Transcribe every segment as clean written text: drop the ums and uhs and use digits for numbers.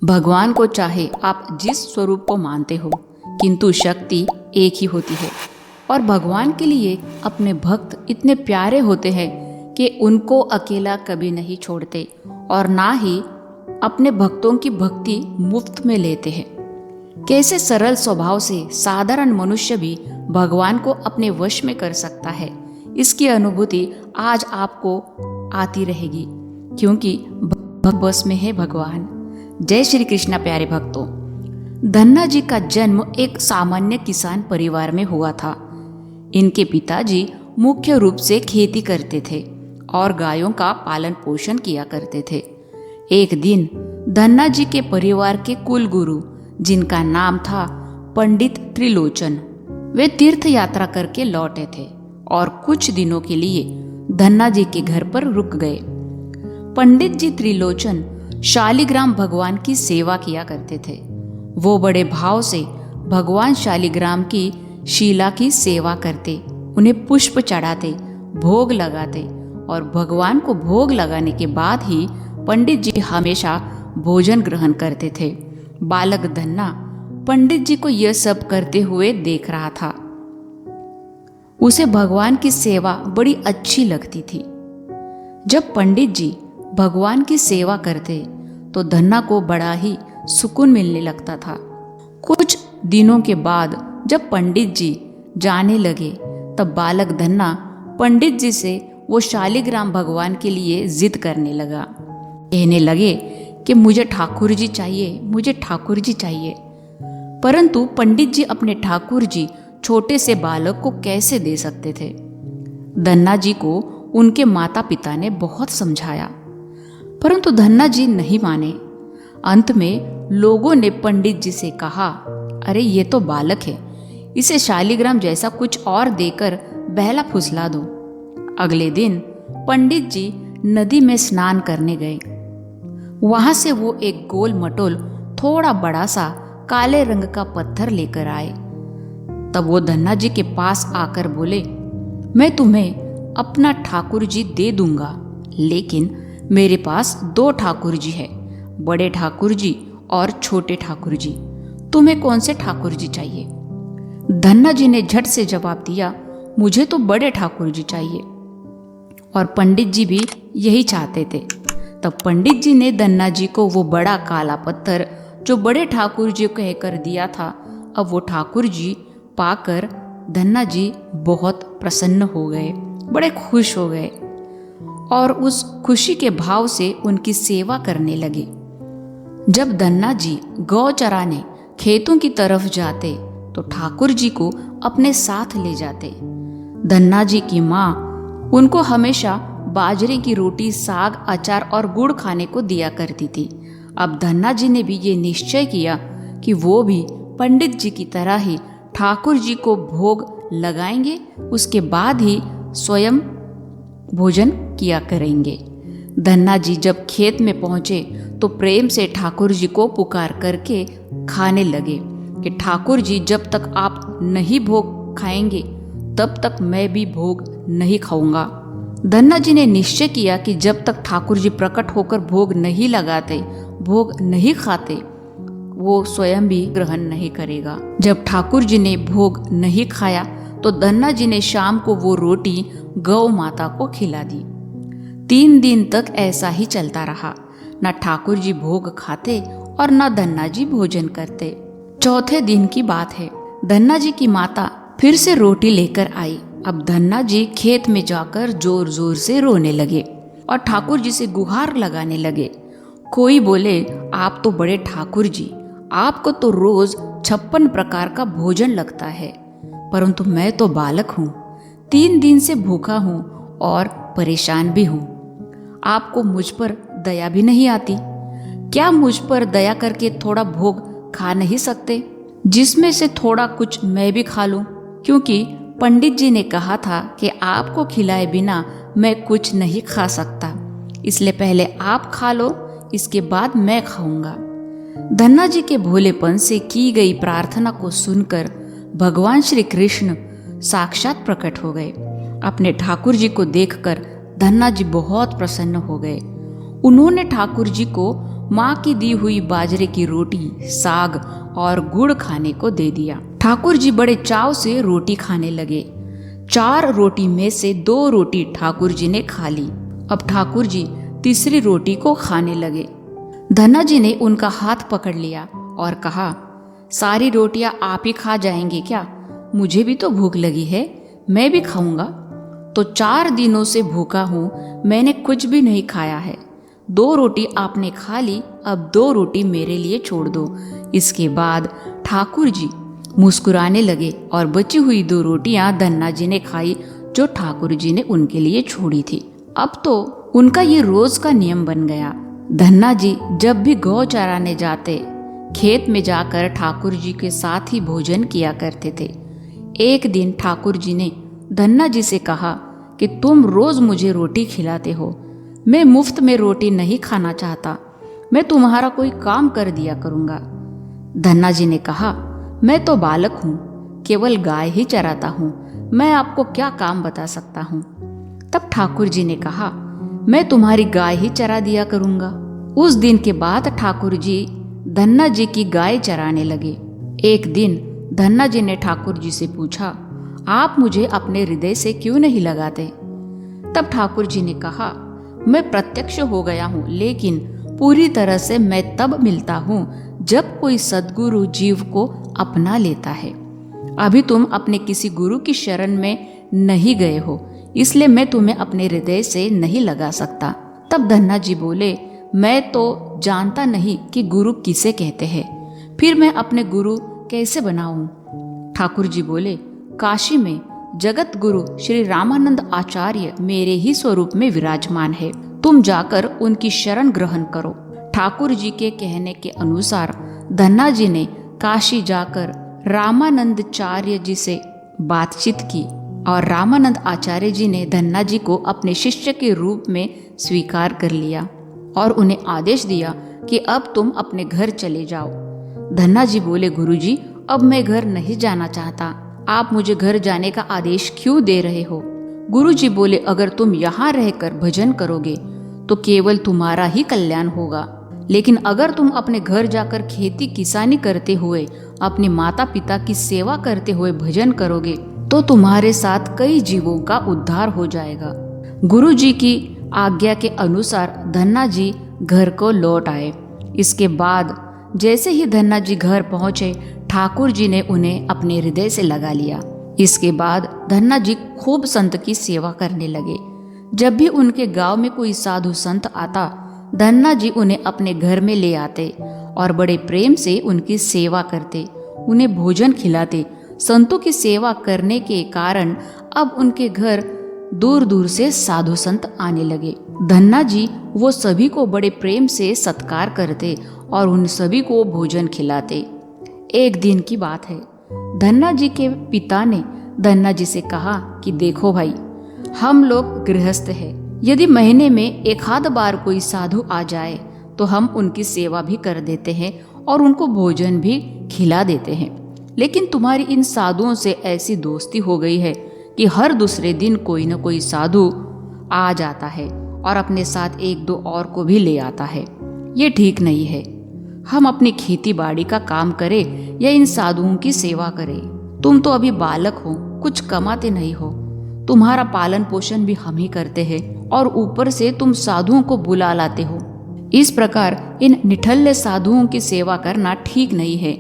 भगवान को चाहे आप जिस स्वरूप को मानते हो, किंतु शक्ति एक ही होती है। और भगवान के लिए अपने भक्त इतने प्यारे होते हैं कि उनको अकेला कभी नहीं छोड़ते और ना ही अपने भक्तों की भक्ति मुफ्त में लेते हैं। कैसे सरल स्वभाव से साधारण मनुष्य भी भगवान को अपने वश में कर सकता है, इसकी अनुभूति आज आपको आती रहेगी, क्योंकि बस में है भगवान। जय श्री कृष्णा प्यारे भक्तों। धन्ना जी का जन्म एक सामान्य किसान परिवार में हुआ था। इनके पिताजी मुख्य रूप से खेती करते थे और गायों का पालन पोषण किया करते थे। एक दिन धन्ना जी के परिवार के कुल गुरु, जिनका नाम था पंडित त्रिलोचन, वे तीर्थ यात्रा करके लौटे थे और कुछ दिनों के लिए धन्ना जी के घर पर रुक गए। पंडित जी त्रिलोचन शालिग्राम भगवान की सेवा किया करते थे। वो बड़े भाव से भगवान शालिग्राम की शिला की सेवा करते, उन्हें पुष्प चढ़ाते, भोग लगाते और भगवान को भोग लगाने के बाद ही पंडित जी हमेशा भोजन ग्रहण करते थे। बालक धन्ना पंडित जी को यह सब करते हुए देख रहा था। उसे भगवान की सेवा बड़ी अच्छी लगती थी। जब पंडित जी भगवान की सेवा करते तो धन्ना को बड़ा ही सुकून मिलने लगता था। कुछ दिनों के बाद जब पंडित जी जाने लगे, तब बालक धन्ना पंडित जी से वो शालिग्राम भगवान के लिए जिद करने लगा। कहने लगे कि मुझे ठाकुर जी चाहिए, मुझे ठाकुर जी चाहिए। परंतु पंडित जी अपने ठाकुर जी छोटे से बालक को कैसे दे सकते थे। धन्ना जी को उनके माता पिता ने बहुत समझाया, परंतु धन्ना जी नहीं माने। अंत में लोगों ने पंडित जी से कहा, अरे ये तो बालक है, इसे शालिग्राम जैसा कुछ और देकर बहला फुसला दो। अगले दिन पंडित जी नदी में स्नान करने गए। वहां से वो एक गोल मटोल थोड़ा बड़ा सा काले रंग का पत्थर लेकर आए। तब वो धन्ना जी के पास आकर बोले, मैं तुम्हें अपना ठाकुर जी दे दूंगा, लेकिन मेरे पास दो ठाकुर जी है, बड़े ठाकुर जी और छोटे ठाकुर जी। तुम्हें कौन से ठाकुर जी चाहिए? धन्ना जी ने झट से जवाब दिया, मुझे तो बड़े ठाकुर जी चाहिए। और पंडित जी भी यही चाहते थे। तब पंडित जी ने धन्ना जी को वो बड़ा काला पत्थर जो बड़े ठाकुर जी को कहकर दिया था, अब वो ठाकुर जी पाकर धन्ना जी बहुत प्रसन्न हो गए, बड़े खुश हो गए और उस खुशी के भाव से उनकी सेवा करने लगे। जब धन्ना जी गौ चराने खेतों की तरफ जाते तो ठाकुर जी को अपने साथ ले जाते। धन्ना जी की माँ उनको हमेशा बाजरे की रोटी, साग, अचार और गुड़ खाने को दिया करती थी। अब धन्ना जी ने भी ये निश्चय किया कि वो भी पंडित जी की तरह ही ठाकुर जी को भोग लगाएंगे, उसके बाद ही स्वयं भोजन किया करेंगे। धन्ना जी जब खेत में पहुंचे तो प्रेम से ठाकुर जी को पुकार करके खाने लगे कि ठाकुर जी जब तक आप नहीं भोग खाएंगे तब तक मैं भी भोग नहीं खाऊंगा। धन्ना जी ने निश्चय किया कि जब तक ठाकुर जी प्रकट होकर भोग नहीं लगाते, भोग नहीं खाते, वो स्वयं भी ग्रहण नहीं करेगा। जब ठाकुर जी ने भोग नहीं खाया तो धन्ना जी ने शाम को वो रोटी गौ माता को खिला दी। 3 दिन तक ऐसा ही चलता रहा। न ठाकुर जी भोग खाते और न धन्ना जी भोजन करते। चौथे दिन की बात है, धन्ना जी की माता फिर से रोटी लेकर आई। अब धन्ना जी खेत में जाकर जोर जोर से रोने लगे और ठाकुर जी से गुहार लगाने लगे। कोई बोले, आप तो बड़े ठाकुर जी, आपको तो रोज 56 प्रकार का भोजन लगता है, परंतु मैं तो बालक हूँ, 3 दिन से भूखा हूँ और परेशान भी हूँ। आपको मुझ पर दया भी नहीं आती क्या? मुझ पर दया करके थोड़ा भोग खा नहीं सकते, जिसमें से थोड़ा कुछ मैं भी खा लूं? क्योंकि पंडित जी ने कहा था कि आपको खिलाए बिना मैं कुछ नहीं खा सकता, इसलिए पहले आप खा लो, इसके बाद मैं खाऊंगा। धन्ना जी के भोलेपन से की गई प्रार्थना को सुनकर भगवान श्री कृष्ण साक्षात प्रकट हो गए। अपने ठाकुर जी को देखकर धन्ना जी बहुत प्रसन्न हो गए। उन्होंने ठाकुर जी को माँ की दी हुई बाजरे की रोटी, साग और गुड़ खाने को दे दिया। ठाकुर जी बड़े चाव से रोटी खाने लगे। 4 रोटी में से 2 रोटी ठाकुर जी ने खा ली। अब ठाकुर जी तीसरी रोटी को खाने लगे। धन्ना जी ने उनका हाथ पकड़ लिया और कहा, सारी रोटियां आप ही खा जाएंगे क्या? मुझे भी तो भूख लगी है, मैं भी खाऊंगा। तो 4 दिनों से भूखा हूँ, मैंने कुछ भी नहीं खाया है। 2 रोटी आपने खा ली, अब 2 रोटी मेरे लिए छोड़ दो। इसके बाद ठाकुर जी मुस्कुराने लगे और बची हुई 2 रोटियां धन्ना जी ने खाई, जो ठाकुर जी ने उनके लिए छोड़ी थी। अब तो उनका ये रोज का नियम बन गया। धन्ना जी जब भी गौ चराने जाते, खेत में जाकर ठाकुर जी के साथ ही भोजन किया करते थे। एक दिन ठाकुर जी ने धन्ना जी से कहा कि तुम रोज मुझे रोटी खिलाते हो, मैं मुफ्त में रोटी नहीं खाना चाहता, मैं तुम्हारा कोई काम कर दिया करूंगा। धन्ना जी ने कहा, मैं तो बालक हूँ, केवल गाय ही चराता हूँ, मैं आपको क्या काम बता सकता हूँ। तब ठाकुर जी ने कहा, मैं तुम्हारी गाय ही चरा दिया करूंगा। उस दिन के बाद ठाकुर जी धन्ना जी की गाय चराने लगे। एक दिन धन्ना जी ने ठाकुर जी से पूछा, आप मुझे अपने हृदय से क्यों नहीं लगाते? तब ठाकुर जी ने कहा, मैं प्रत्यक्ष हो गया हूँ, लेकिन पूरी तरह से मैं तब मिलता हूँ जब कोई सद्गुरु जीव को अपना लेता है। अभी तुम अपने किसी गुरु की शरण में नहीं गए हो, इसलिए मैं तुम्हें अपने हृदय से नहीं लगा सकता। तब धन्ना जी बोले, मैं तो जानता नहीं कि गुरु किसे कहते हैं, फिर मैं अपने गुरु कैसे बनाऊं? ठाकुर जी बोले, काशी में जगत गुरु श्री रामानंद आचार्य मेरे ही स्वरूप में विराजमान है, तुम जाकर उनकी शरण ग्रहण करो। ठाकुर जी के कहने के अनुसार धन्ना जी ने काशी जाकर रामानंदाचार्य जी से बातचीत की और रामानंद आचार्य जी ने धन्ना जी को अपने शिष्य के रूप में स्वीकार कर लिया और उन्हें आदेश दिया कि अब तुम अपने घर चले जाओ। धन्ना जी बोले, गुरुजी, अब मैं घर नहीं जाना चाहता, आप मुझे घर जाने का आदेश क्यों दे रहे हो? गुरुजी बोले, अगर तुम यहाँ रहकर भजन करोगे तो केवल तुम्हारा ही कल्याण होगा, लेकिन अगर तुम अपने घर जाकर खेती किसानी करते हुए अपने माता पिता की सेवा करते हुए भजन करोगे तो तुम्हारे साथ कई जीवों का उद्धार हो जाएगा। गुरुजी की आज्ञा के अनुसार धन्ना जी घर को लौट आए। इसके बाद जैसे ही धन्ना जी घर पहुंचे, ठाकुर जी ने उन्हें अपने हृदय से लगा लिया। इसके बाद धन्ना जी खूब संत की सेवा करने लगे। जब भी उनके गांव में कोई साधु संत आता, धन्ना जी उन्हें अपने घर में ले आते और बड़े प्रेम से उनकी सेवा करते, उन्हें भोजन खिलाते। संतों की सेवा करने के कारण अब उनके घर दूर दूर से साधु संत आने लगे। धन्ना जी वो सभी को बड़े प्रेम से सत्कार करते और उन सभी को भोजन खिलाते। एक दिन की बात है, धन्ना जी के पिता ने धन्ना जी से कहा कि देखो भाई, हम लोग गृहस्थ हैं, यदि महीने में एक आध बार कोई साधु आ जाए तो हम उनकी सेवा भी कर देते हैं और उनको भोजन भी खिला देते हैं, लेकिन तुम्हारी इन साधुओं से ऐसी दोस्ती हो गई है कि हर दूसरे दिन कोई न कोई साधु आ जाता है और अपने साथ 1-2 और को भी ले आता है। ये ठीक नहीं है। हम अपनी खेती बाड़ी का काम करें या इन साधुओं की सेवा करें। तुम तो अभी बालक हो, कुछ कमाते नहीं हो, तुम्हारा पालन पोषण भी हम ही करते हैं और ऊपर से तुम साधुओं को बुला लाते हो। इस प्रकार इन निठल्ले साधुओं की सेवा करना ठीक नहीं है।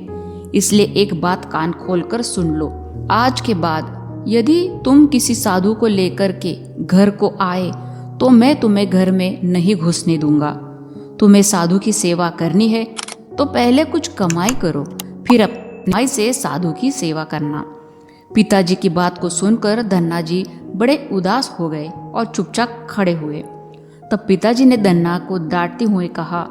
इसलिए एक बात कान खोलकर सुन लो, आज के बाद यदि तुम किसी साधु को लेकर के घर को आए तो मैं तुम्हें घर में नहीं घुसने दूंगा। तुम्हें साधु की सेवा करनी है तो पहले कुछ कमाई करो, फिर अपनी से साधु की सेवा करना। पिताजी की बात को सुनकर धन्ना जी बड़े उदास हो गए और चुपचाप खड़े हुए। तब पिताजी ने धन्ना को डांटते हुए कहा,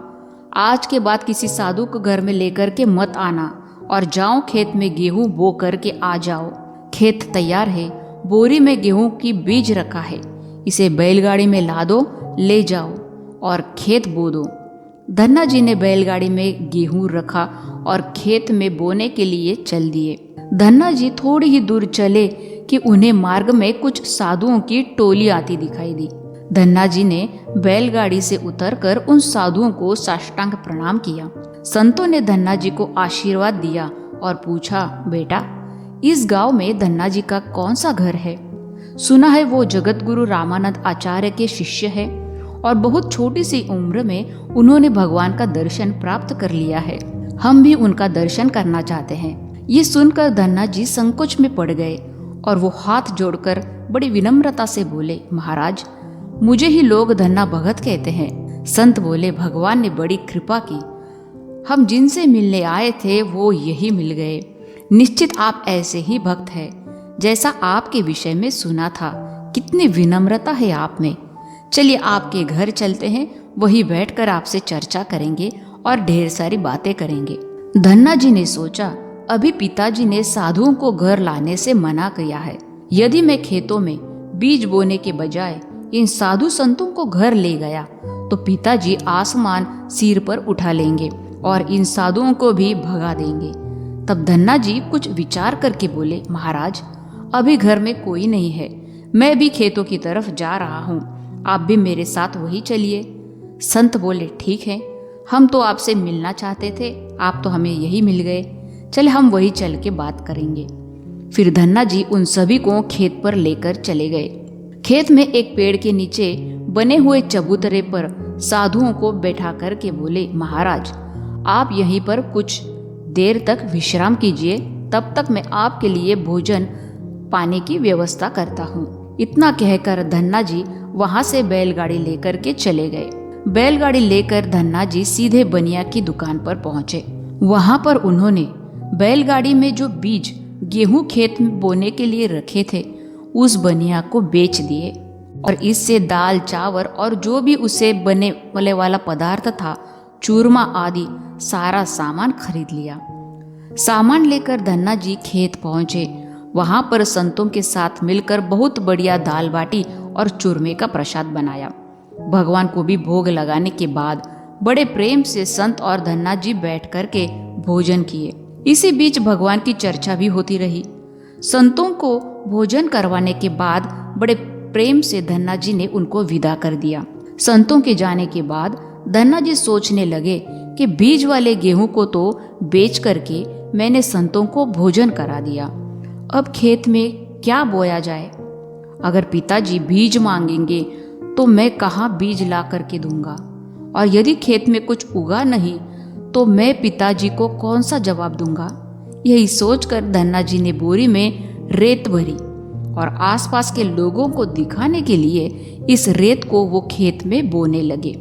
आज के बाद किसी साधु को घर में लेकर के मत आना और जाओ खेत में गेहूं बो करके आ जाओ। खेत तैयार है, बोरी में गेहूं की बीज रखा है, इसे बैलगाड़ी में ला दो, ले जाओ और खेत बो दो। धन्ना जी ने बैलगाड़ी में गेहूं रखा और खेत में बोने के लिए चल दिए। धन्ना जी थोड़ी ही दूर चले कि उन्हें मार्ग में कुछ साधुओं की टोली आती दिखाई दी। धन्ना जी ने बैलगाड़ी से उतरकर उन साधुओं को साष्टांग प्रणाम किया। संतों ने धन्ना जी को आशीर्वाद दिया और पूछा, बेटा, इस गांव में धन्ना जी का कौन सा घर है? सुना है वो जगत गुरु रामानंद आचार्य के शिष्य है और बहुत छोटी सी उम्र में उन्होंने भगवान का दर्शन प्राप्त कर लिया है। हम भी उनका दर्शन करना चाहते हैं। ये सुनकर धन्ना जी संकोच में पड़ गए और वो हाथ जोड़कर बड़ी विनम्रता से बोले, महाराज, मुझे ही लोग धन्ना भगत कहते हैं। संत बोले, भगवान ने बड़ी कृपा की, हम जिनसे मिलने आए थे वो यही मिल गए। निश्चित आप ऐसे ही भक्त हैं जैसा आपके विषय में सुना था। कितनी विनम्रता है आप में। चलिए आपके घर चलते हैं, वही बैठकर आपसे चर्चा करेंगे और ढेर सारी बातें करेंगे। धन्ना जी ने सोचा, अभी पिताजी ने साधुओं को घर लाने से मना किया है। यदि मैं खेतों में बीज बोने के बजाय इन साधु संतों को घर ले गया तो पिताजी आसमान सिर पर उठा लेंगे और इन साधुओं को भी भगा देंगे। तब धन्ना जी कुछ विचार करके बोले, महाराज, अभी घर में कोई नहीं है, मैं भी खेतों की तरफ जा रहा हूँ, आप भी मेरे साथ वही चलिए। संत बोले, ठीक है, हम तो आपसे मिलना चाहते थे, आप तो हमें यही मिल गए, चले हम वही चल के बात करेंगे। फिर धन्ना जी उन सभी को खेत पर लेकर चले गए। खेत में एक पेड़ के नीचे बने हुए चबूतरे पर साधुओं को बैठा करके बोले, महाराज, आप यहीं पर कुछ देर तक विश्राम कीजिए, तब तक मैं आपके लिए भोजन पानी की व्यवस्था करता हूँ। इतना कहकर धन्ना जी वहां से बैलगाड़ी लेकर के चले गए। बैलगाड़ी लेकर धन्ना जी सीधे बनिया की दुकान पर पहुंचे। वहां पर उन्होंने बैलगाड़ी में जो बीज गेहूं खेत में बोने के लिए रखे थे उस बनिया को बेच दिए और इससे दाल, चावल और जो भी उसे बने वाला पदार्थ था, चूरमा आदि सारा सामान खरीद लिया। सामान लेकर धन्ना जी खेत पहुंचे। वहां पर संतों के साथ मिलकर बहुत बढ़िया दाल बाटी और चूरमे का प्रसाद बनाया। भगवान को भी भोग लगाने के बाद बड़े प्रेम से संत और धन्ना जी बैठ करके भोजन किए। इसी बीच भगवान की चर्चा भी होती रही। संतों को भोजन करवाने के बाद बड़े प्रेम से धन्ना जी ने उनको विदा कर दिया। संतों के जाने के बाद धन्ना जी सोचने लगे कि बीज वाले गेहूं को तो बेच करके मैंने संतों को भोजन करा दिया, अब खेत में क्या बोया जाए? अगर पिताजी बीज मांगेंगे तो मैं कहाँ बीज ला करके दूंगा, और यदि खेत में कुछ उगा नहीं तो मैं पिताजी को कौन सा जवाब दूंगा? यही सोचकर धन्ना जी ने बोरी में रेत भरी और आसपास के लोगों को दिखाने के लिए इस रेत को वो खेत में बोने लगे।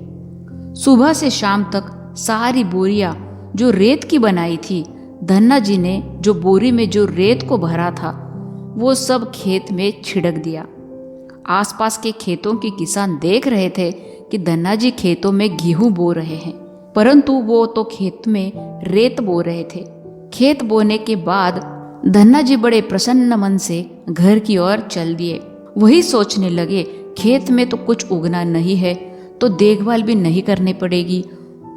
सुबह से शाम तक सारी बोरियां जो रेत की बनाई थी, धन्ना जी ने जो बोरी में जो रेत को भरा था वो सब खेत में छिड़क दिया। आसपास के खेतों के किसान देख रहे थे कि धन्ना जी खेतों में गेहूं बो रहे हैं, परंतु वो तो खेत में रेत बो रहे थे। खेत बोने के बाद धन्ना जी बड़े प्रसन्न मन से घर की ओर चल दिए। वही सोचने लगे, खेत में तो कुछ उगना नहीं है तो देखभाल भी नहीं करनी पड़ेगी।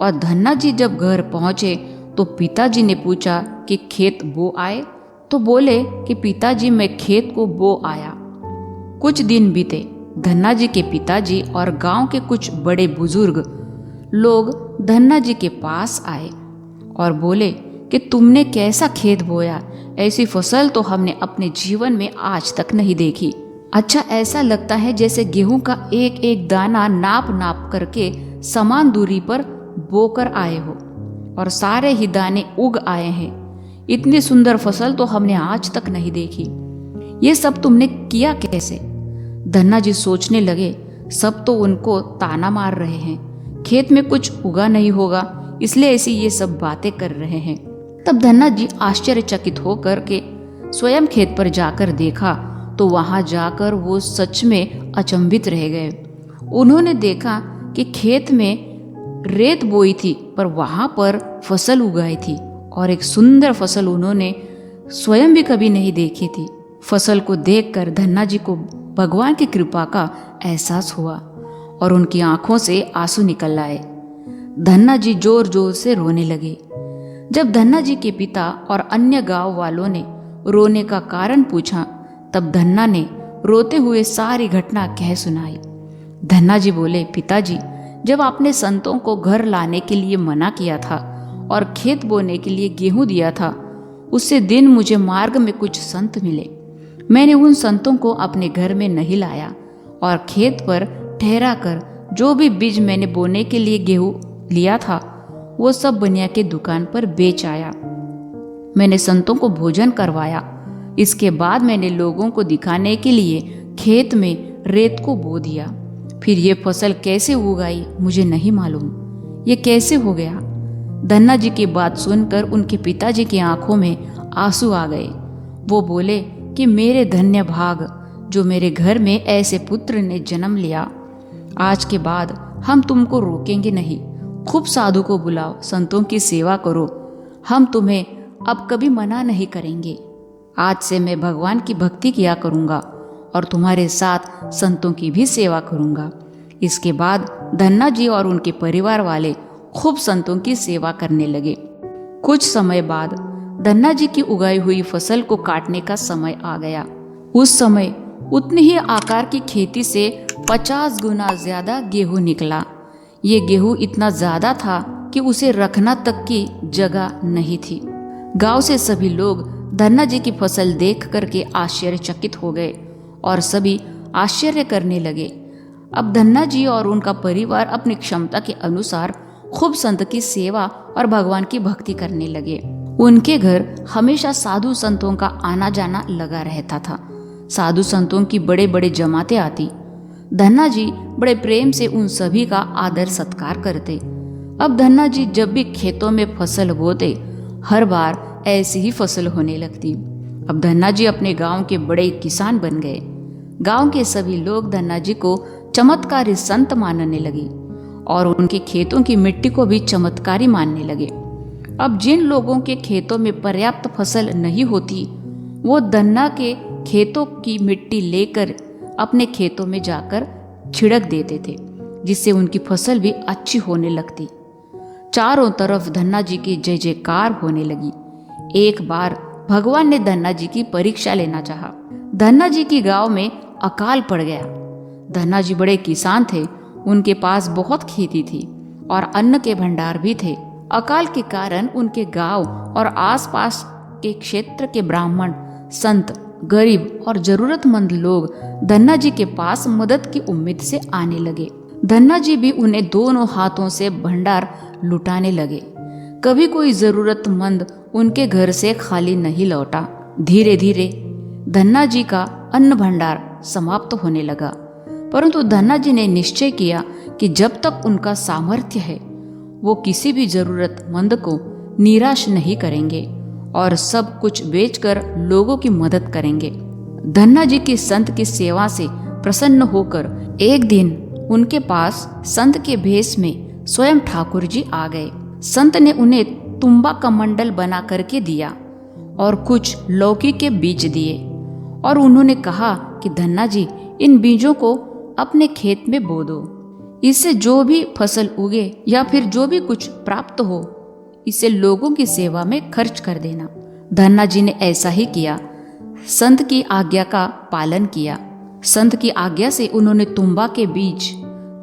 और धन्ना जी जब घर पहुंचे तो पिताजी ने पूछा कि खेत बो आए? तो बोले कि पिताजी मैं खेत को बो आया। कुछ दिन बीते। धन्ना जी के पिताजी और गांव के कुछ बड़े बुजुर्ग लोग धन्ना जी के पास आए और बोले कि तुमने कैसा खेत बोया, ऐसी फसल तो हमने अपने जीवन में आज तक नहीं देखी। अच्छा, ऐसा लगता है जैसे गेहूं का एक एक दाना नाप नाप करके समान दूरी पर बोकर आए हो और सारे ही दाने उग आए हैं। इतनी सुंदर फसल तो हमने आज तक नहीं देखी। ये सब तुमने किया कैसे? धन्ना जी सोचने लगे, सब तो उनको ताना मार रहे हैं, खेत में कुछ उगा नहीं होगा इसलिए ऐसी ये सब बातें कर रहे हैं। तब धन्ना जी आश्चर्यचकित होकर के स्वयं खेत पर जाकर देखा तो वहां जाकर वो सच में अचंभित रह गए। उन्होंने देखा कि खेत में रेत बोई थी पर वहां पर फसल उगाई थी और एक सुंदर फसल उन्होंने स्वयं भी कभी नहीं देखी थी। फसल को देखकर धन्ना जी को भगवान की कृपा का एहसास हुआ और उनकी आंखों से आंसू निकल आए। धन्ना जी जोर जोर से रोने लगे। जब धन्ना जी के पिता और अन्य गांव वालों ने रोने का कारण पूछा तब धन्ना ने रोते हुए सारी घटना कह सुनाई। धन्ना जी बोले, पिताजी, जब आपने संतों को घर लाने के लिए मना किया था और खेत बोने के लिए गेहूं दिया था, उससे दिन मुझे मार्ग में कुछ संत मिले। मैंने उन संतों को अपने घर में नहीं लाया और खेत पर ठहरा कर जो भी बीज मैंने बोने के लिए गेहूं लिया था वो सब बनिया के दुकान पर बेच आया। मैंने संतों को भोजन करवाया। इसके बाद मैंने लोगों को दिखाने के लिए खेत में रेत को बो दिया। फिर ये फसल कैसे उगाई मुझे नहीं मालूम। ये कैसे हो गया? धन्ना जी की बात सुनकर उनके पिताजी की आंखों में आंसू आ गए। वो बोले कि मेरे धन्य भाग, जो मेरे घर में ऐसे पुत्र ने जन्म लिया। आज के बाद हम तुमको रोकेंगे नहीं। खूब साधु को बुलाओ, संतों की सेवा करो। हम तुम्हें अब कभी मना नहीं करेंगे। आज से मैं भगवान की भक्ति किया करूँगा और तुम्हारे साथ संतों की भी सेवा करूँगा। इसके बाद धन्ना जी और उनके परिवार वाले खूब संतों की सेवा करने लगे। कुछ समय बाद धन्ना जी की उगाई हुई फसल को काटने का समय आ गया। उस समय उतनी ही आकार की खेती से 50 गुना ज्यादा गेहूं निकला। ये गेहूं इतना ज्यादा था कि उसे रखना तक की जगह नहीं थी। गांव से सभी लोग धन्ना जी की फसल देख करके आश्चर्यचकित हो गए और सभी आश्चर्य करने लगे। अब धन्ना जी और उनका परिवार अपनी क्षमता के अनुसार खूब संत की सेवा और भगवान की भक्ति करने लगे। उनके घर हमेशा साधु संतों का आना जाना लगा रहता था। साधु संतों की बड़े बड़े जमातें आती। धन्ना जी बड़े प्रेम से उन सभी का आदर सत्कार करते। अब धन्ना जी जब भी खेतों में फसल बोते, हर बार ऐसी ही फसल होने लगती। अब धन्ना जी अपने गांव के बड़े किसान बन गए। गांव के सभी लोग धन्ना जी को चमत्कारी संत मानने लगे और उनके खेतों की मिट्टी को भी चमत्कारी मानने लगे। अब जिन लोगों के खेतों में पर्याप्त फसल नहीं होती, वो धन्ना के खेतों की मिट्टी लेकर अपने खेतों में जाकर छिड़क देते थे, जिससे उनकी फसल भी अच्छी होने लगती। चारों तरफ धन्ना जी की जय जयकार होने लगी। एक बार भगवान ने धन्ना जी की परीक्षा लेना चाहा। धन्ना जी की गांव में अकाल पड़ गया। धन्ना जी बड़े किसान थे। उनके पास बहुत खेती थी और अन्न के भंडार भी थे। अकाल के कारण उनके गांव और आसपास के क्षेत्र के ब्राह्मण, संत, गरीब और जरूरतमंद लोग धन्ना जी के पास मदद की उम्मीद से आने लगे। धन्ना जी भी उन्हें दोनों हाथों से भंडार लुटाने लगे। कभी कोई जरूरतमंद उनके घर से खाली नहीं लौटा। धीरे धीरे धन्ना जी का अन्न भंडार समाप्त होने लगा, परंतु धन्ना जी ने निश्चय किया कि जब तक उनका सामर्थ्य है वो किसी भी जरूरतमंद को निराश नहीं करेंगे और सब कुछ बेचकर लोगों की मदद करेंगे। धन्ना जी की संत की सेवा से प्रसन्न होकर एक दिन उनके पास संत के भेष में स्वयं ठाकुर जी आ गए। संत ने उन्हें तुम्बा का मंडल बना करके दिया और कुछ लौकी के बीज दिए और उन्होंने कहा कि धन्ना जी, इन बीजों को अपने खेत में बो दो। इससे जो भी फसल उगे या फिर जो भी कुछ प्राप्त हो, इसे लोगों की सेवा में खर्च कर देना। धन्ना जी ने ऐसा ही किया। संत की आज्ञा का पालन किया। संत की आज्ञा से उन्होंने तुम्बा के बीज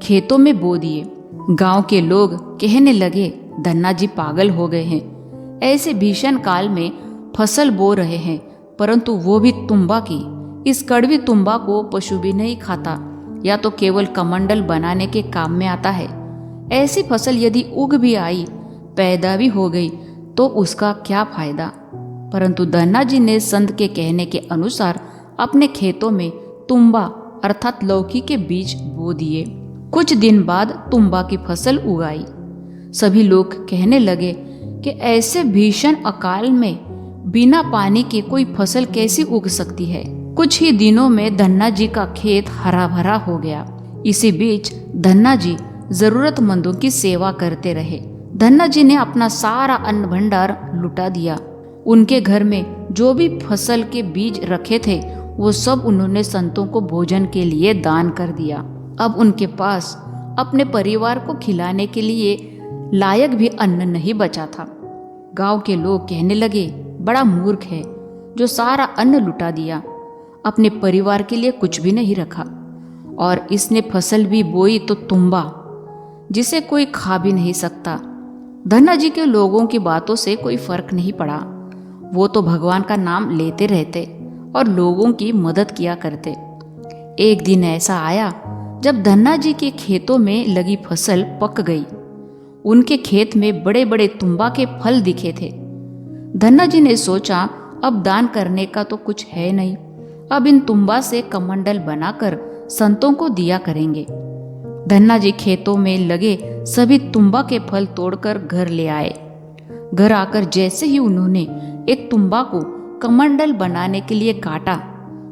खेतों में बो दिए। गांव के लोग कहने लगे, धन्ना जी पागल हो गए हैं। ऐसे भीषण काल में फसल बो रहे हैं, परंतु वो भी तुम्बा की। इस कड़वी तुम्बा को पशु भी नहीं खाता, या तो केवल कमंडल बनाने के काम में आता है। ऐसी फसल यदि उग भी आई, पैदा भी हो गई, तो उसका क्या फायदा। परंतु धन्ना जी ने संत के कहने के अनुसार अपने खेतों में तुम्बा अर्थात लौकी के बीज बो दिए। कुछ दिन बाद तुम्बा की फसल उगाई। सभी लोग कहने लगे कि ऐसे भीषण अकाल में बिना पानी के कोई फसल कैसी उग सकती है। कुछ ही दिनों में धन्ना जी का खेत हरा भरा हो गया। इसी बीच धन्ना जी जरूरतमंदों की सेवा करते रहे। धन्ना जी ने अपना सारा अन्न भंडार लुटा दिया। उनके घर में जो भी फसल के बीज रखे थे, वो सब उन्होंने संतों को भोजन के लिए दान कर दिया। अब उनके पास अपने परिवार को खिलाने के लिए लायक भी अन्न नहीं बचा था। गांव के लोग कहने लगे, बड़ा मूर्ख है जो सारा अन्न लुटा दिया, अपने परिवार के लिए कुछ भी नहीं रखा। और इसने फसल भी बोई तो तुम्बा, जिसे कोई खा भी नहीं सकता। धन्ना जी के लोगों की बातों से कोई फर्क नहीं पड़ा। वो तो भगवान का नाम लेते रहते और लोगों की मदद किया करते। एक दिन ऐसा आया जब धन्ना जी के खेतों में लगी फसल पक गई। उनके खेत में बड़े बड़े तुम्बा के फल दिखे थे। धन्ना जी ने सोचा, अब दान करने का तो कुछ है नहीं, अब इन तुम्बा से कमंडल बनाकर संतों को दिया करेंगे। धन्ना जी खेतों में लगे सभी तुम्बा के फल तोड़कर घर ले आए। घर आकर जैसे ही उन्होंने एक तुम्बा को कमंडल बनाने के लिए काटा,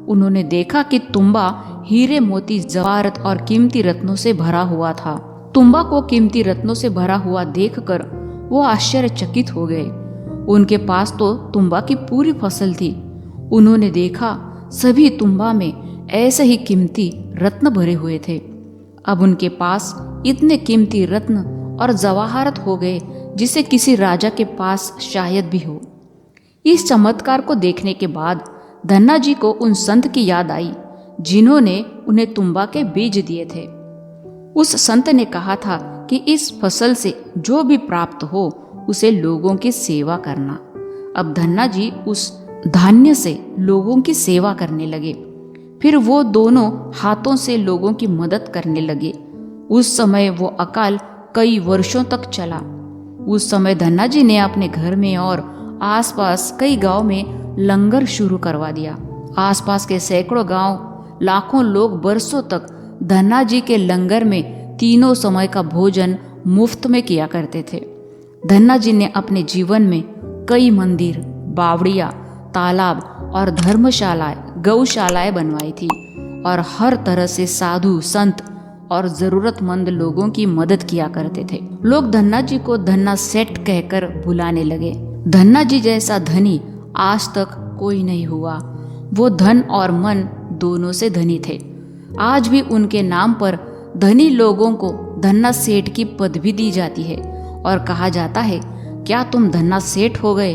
उन्होंने देखा कि तुम्बा हीरे मोती जवाहरात और कीमती रत्नों से भरा हुआ था। तुम्बा को कीमती रत्नों से भरा हुआ देखकर वो आश्चर्यचकित हो गए। उनके पास तो तुम्बा की पूरी फसल थी। उन्होंने देखा सभी तुम्बा में ऐसे ही कीमती रत्न भरे हुए थे। अब उनके पास इतने कीमती रत्न और जवाहरात हो गए जिसे किसी राजा के पास शायद भी हो। इस चमत्कार को देखने के बाद धन्ना जी को उन संत की याद आई जिन्होंने उन्हें तुम्बा के बीज दिए थे। उस संत ने कहा था कि इस फसल से जो भी प्राप्त हो उसे लोगों की सेवा करना। अब धन्ना जी उस धान्य से लोगों की सेवा करने लगे। फिर वो दोनों हाथों से लोगों की मदद करने लगे। उस समय वो अकाल कई वर्षों तक चला। उस समय धन्ना जी ने अपने घर में और आसपास कई गांव में लंगर शुरू करवा दिया। आसपास के सैकड़ों गांव, लाखों लोग बरसों तक धन्ना जी के लंगर में तीनों समय का भोजन मुफ्त में किया करते थे। धन्ना जी ने अपने जीवन में कई मंदिर, बावड़ियाँ, तालाब और धर्मशालाएं, गौशालाएं बनवाई थी और हर तरह से साधु, संत और जरूरतमंद लोगों की मदद किया करते थे। लोग धन्ना जी को धन्ना सेठ कहकर बुलाने लगे। धन्ना जी जैसा धनी आज तक कोई नहीं हुआ। वो धन और मन दोनों से धनी थे। आज भी उनके नाम पर धनी लोगों को धन्ना सेठ की पदवी दी जाती है और कहा जाता है, क्या तुम धन्ना सेठ हो गए?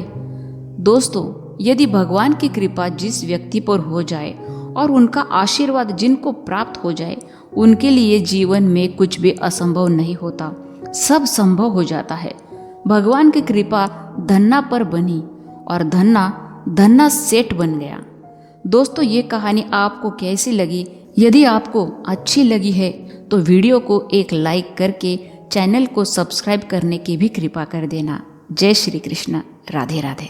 दोस्तों, यदि भगवान की कृपा जिस व्यक्ति पर हो जाए और उनका आशीर्वाद जिनको प्राप्त हो जाए, उनके लिए जीवन में कुछ भी असंभव नहीं होता, सब संभव हो जाता है। भगवान की कृपा धन्ना पर बनी और धन्ना सेठ बन गया। दोस्तों, ये कहानी आपको कैसी लगी? यदि आपको अच्छी लगी है तो वीडियो को एक लाइक करके चैनल को सब्सक्राइब करने की भी कृपा कर देना। जय श्री कृष्ण। राधे राधे।